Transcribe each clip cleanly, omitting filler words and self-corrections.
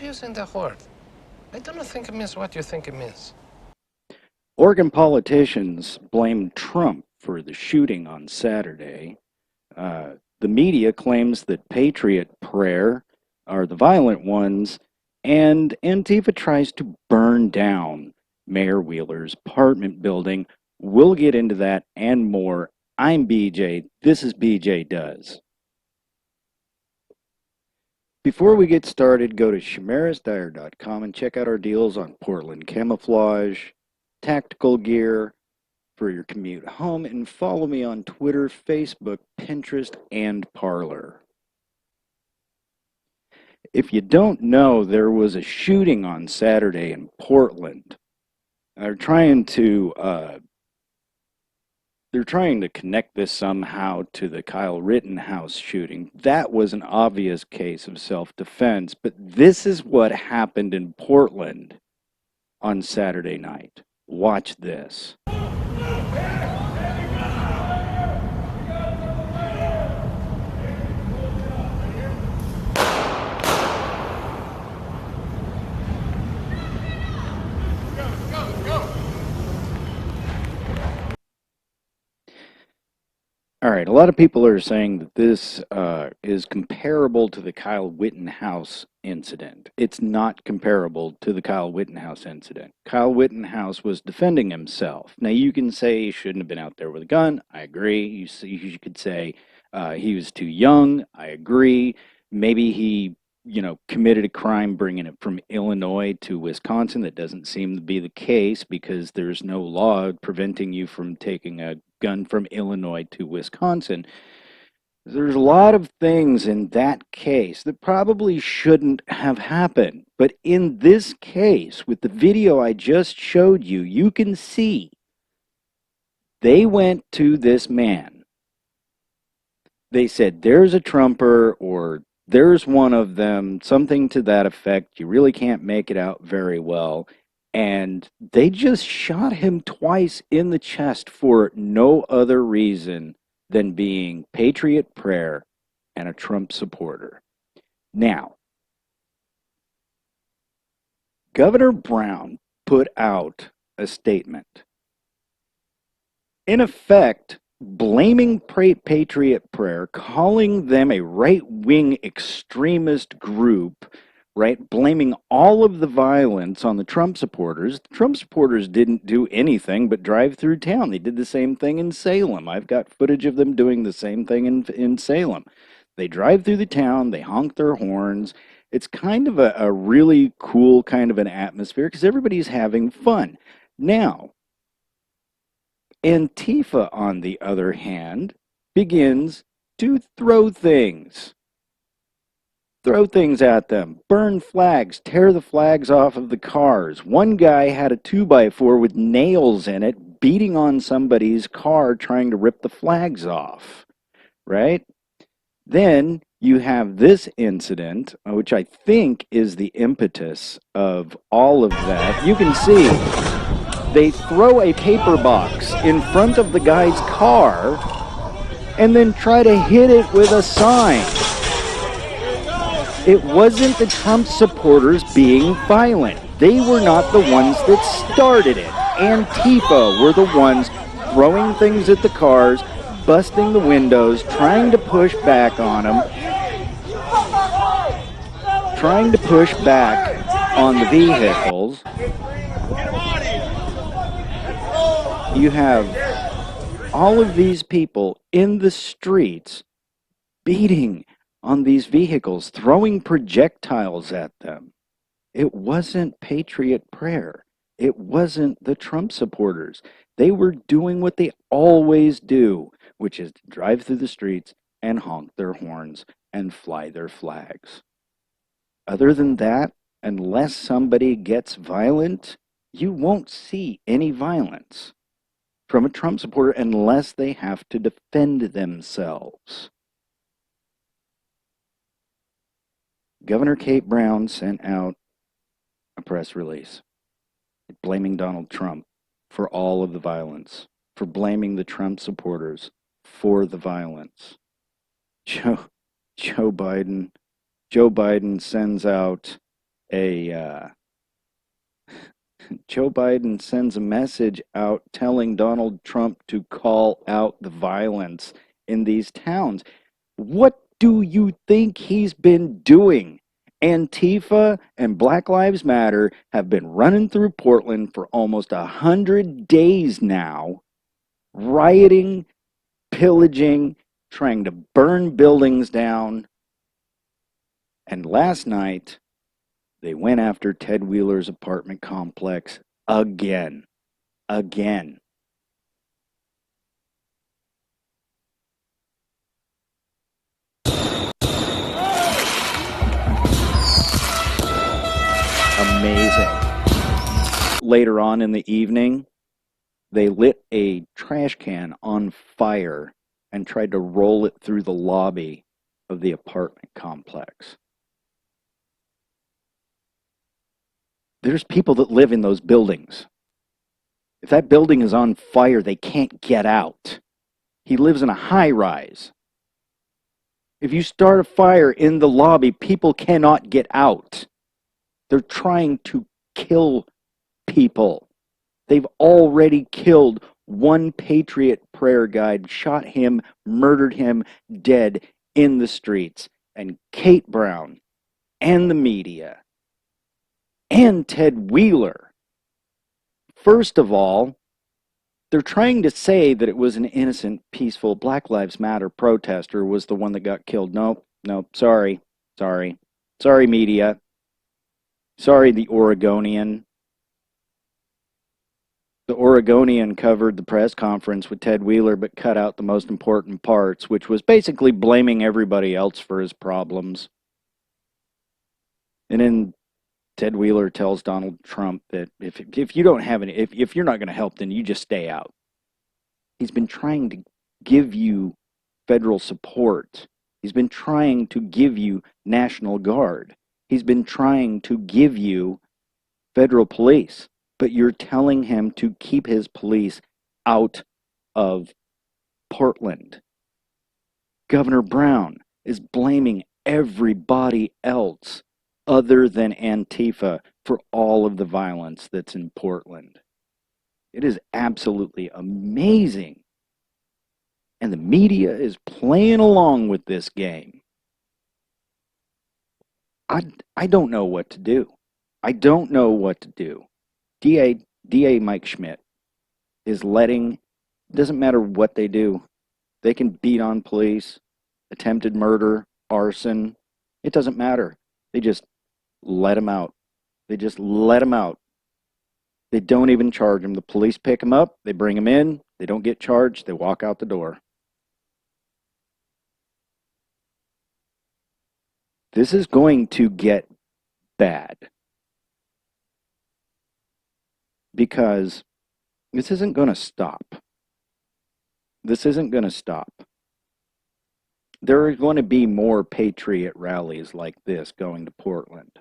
using the word. I don't think it means what you think it means. Oregon politicians blamed Trump for the shooting on Saturday. The media claims that Patriot Prayer are the violent ones, and Antifa tries to burn down Mayor Wheeler's apartment building. We'll get into that and more. I'm BJ. This is BJ Does. Before we get started, go to chimerisdire.com and check out our deals on Portland camouflage, tactical gear for your commute home, and follow me on Twitter, Facebook, Pinterest, and Parler. If you don't know, there was a shooting on Saturday in Portland. They're trying to connect this somehow to the Kyle Rittenhouse shooting. That was an obvious case of self-defense, but this is what happened in Portland on Saturday night. Watch this. All right, a lot of people are saying that this is comparable to the Kyle Rittenhouse incident. It's not comparable to the Kyle Rittenhouse incident. Kyle Rittenhouse was defending himself. Now, you can say he shouldn't have been out there with a gun. I agree. You could say he was too young. I agree. Maybe he, committed a crime bringing it from Illinois to Wisconsin. That doesn't seem to be the case because there's no law preventing you from taking a gun from Illinois to Wisconsin. There's a lot of things in that case that probably shouldn't have happened. But in this case, with the video I just showed you, you can see they went to this man. They said, there's a Trumper, or there's one of them, something to that effect. You really can't make it out very well. And they just shot him twice in the chest for no other reason than being Patriot Prayer and a Trump supporter. Now, Governor Brown put out a statement, in effect, blaming Patriot Prayer, calling them a right-wing extremist group, right? Blaming all of the violence on the Trump supporters. The Trump supporters didn't do anything but drive through town. They did the same thing in Salem. I've got footage of them doing the same thing in Salem. They drive through the town, they honk their horns. It's kind of a really cool kind of an atmosphere because everybody's having fun. Now, Antifa, on the other hand, begins to throw things at them, burn flags, tear the flags off of the cars. One guy had a 2x4 with nails in it, beating on somebody's car, trying to rip the flags off, right? Then you have this incident, which I think is the impetus of all of that. You can see they throw a paper box in front of the guy's car and then try to hit it with a sign. It wasn't the Trump supporters being violent. They were not the ones that started it. Antifa were the ones throwing things at the cars, busting the windows, trying to push back on them, trying to push back on the vehicles. You have all of these people in the streets beating on these vehicles, throwing projectiles at them. It wasn't Patriot Prayer. It wasn't the Trump supporters. They were doing what they always do, which is to drive through the streets and honk their horns and fly their flags. Other than that, unless somebody gets violent, you won't see any violence from a Trump supporter unless they have to defend themselves. Governor Kate Brown sent out a press release blaming Donald Trump for all of the violence, for blaming the Trump supporters for the violence. Joe Biden sends out a Joe Biden sends a message out telling Donald Trump to call out the violence in these towns. What do you think he's been doing? Antifa and Black Lives Matter have been running through Portland for almost 100 days now, rioting, pillaging, trying to burn buildings down. And last night, they went after Ted Wheeler's apartment complex again. Again. Amazing. Later on in the evening, they lit a trash can on fire and tried to roll it through the lobby of the apartment complex. There's people that live in those buildings. If that building is on fire, they can't get out. He lives in a high rise. If you start a fire in the lobby, people cannot get out. They're trying to kill people. They've already killed one Patriot Prayer Guide, shot him, murdered him, dead in the streets. And Kate Brown and the media and Ted Wheeler, first of all, they're trying to say that it was an innocent, peaceful Black Lives Matter protester was the one that got killed. Nope, sorry, media. Sorry, the Oregonian. The Oregonian covered the press conference with Ted Wheeler, but cut out the most important parts, which was basically blaming everybody else for his problems. And then Ted Wheeler tells Donald Trump that if you don't have any, if you're not going to help, then you just stay out. He's been trying to give you federal support. He's been trying to give you National Guard. He's been trying to give you federal police. But you're telling him to keep his police out of Portland. Governor Brown is blaming everybody else other than Antifa for all of the violence that's in Portland. It is absolutely amazing. And the media is playing along with this game. I don't know what to do. I don't know what to do. DA Mike Schmidt is letting, doesn't matter what they do, they can beat on police, attempted murder, arson, it doesn't matter. They just let them out. They just let them out. They don't even charge them. The police pick them up, they bring them in, they don't get charged, they walk out the door. This is going to get bad. Because this isn't going to stop. This isn't going to stop. There are going to be more patriot rallies like this going to Portland.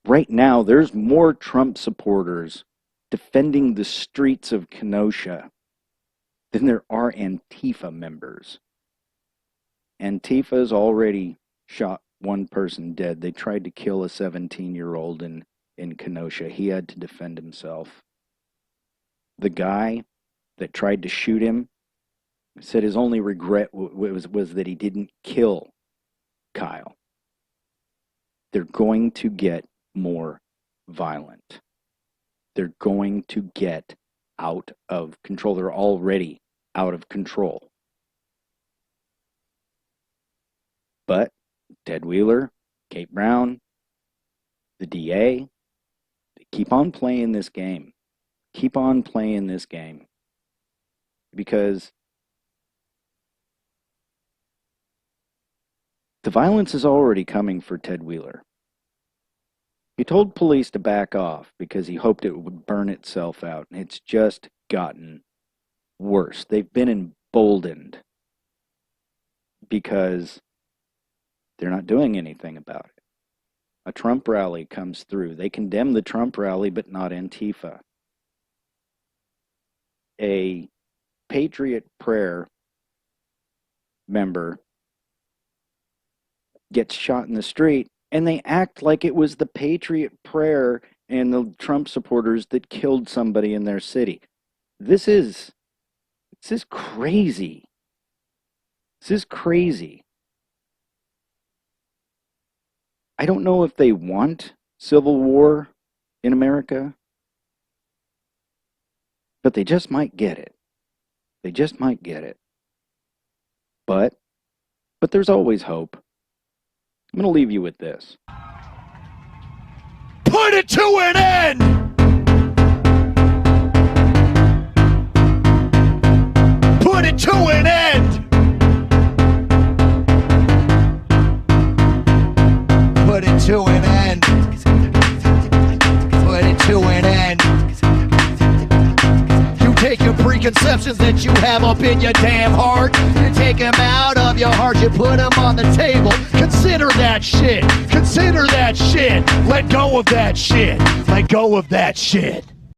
Right now, there's more Trump supporters defending the streets of Kenosha than there are Antifa members. Antifa's already shot one person dead. They tried to kill a 17-year-old in Kenosha. He had to defend himself. The guy that tried to shoot him said his only regret was that he didn't kill Kyle. They're going to get more violent. They're going to get out of control. They're already out of control. But Ted Wheeler, Kate Brown, the DA, they keep on playing this game. Keep on playing this game. Because the violence is already coming for Ted Wheeler. He told police to back off because he hoped it would burn itself out, and it's just gotten worse. They've been emboldened because they're not doing anything about it. A Trump rally comes through. They condemn the Trump rally, but not Antifa. A Patriot Prayer member gets shot in the street, And they act like it was the Patriot Prayer and the Trump supporters that killed somebody in their city. This is crazy. This is crazy. I don't know if they want civil war in America, but they just might get it. They just might get it. But there's always hope. I'm going to leave you with this. Put it to an end! Put it to an end! Put it to an end. Put it to an end. You take your preconceptions that you have up in your damn heart, you take them out of your heart, you put them on the table. Consider that shit. Consider that shit. Let go of that shit. Let go of that shit.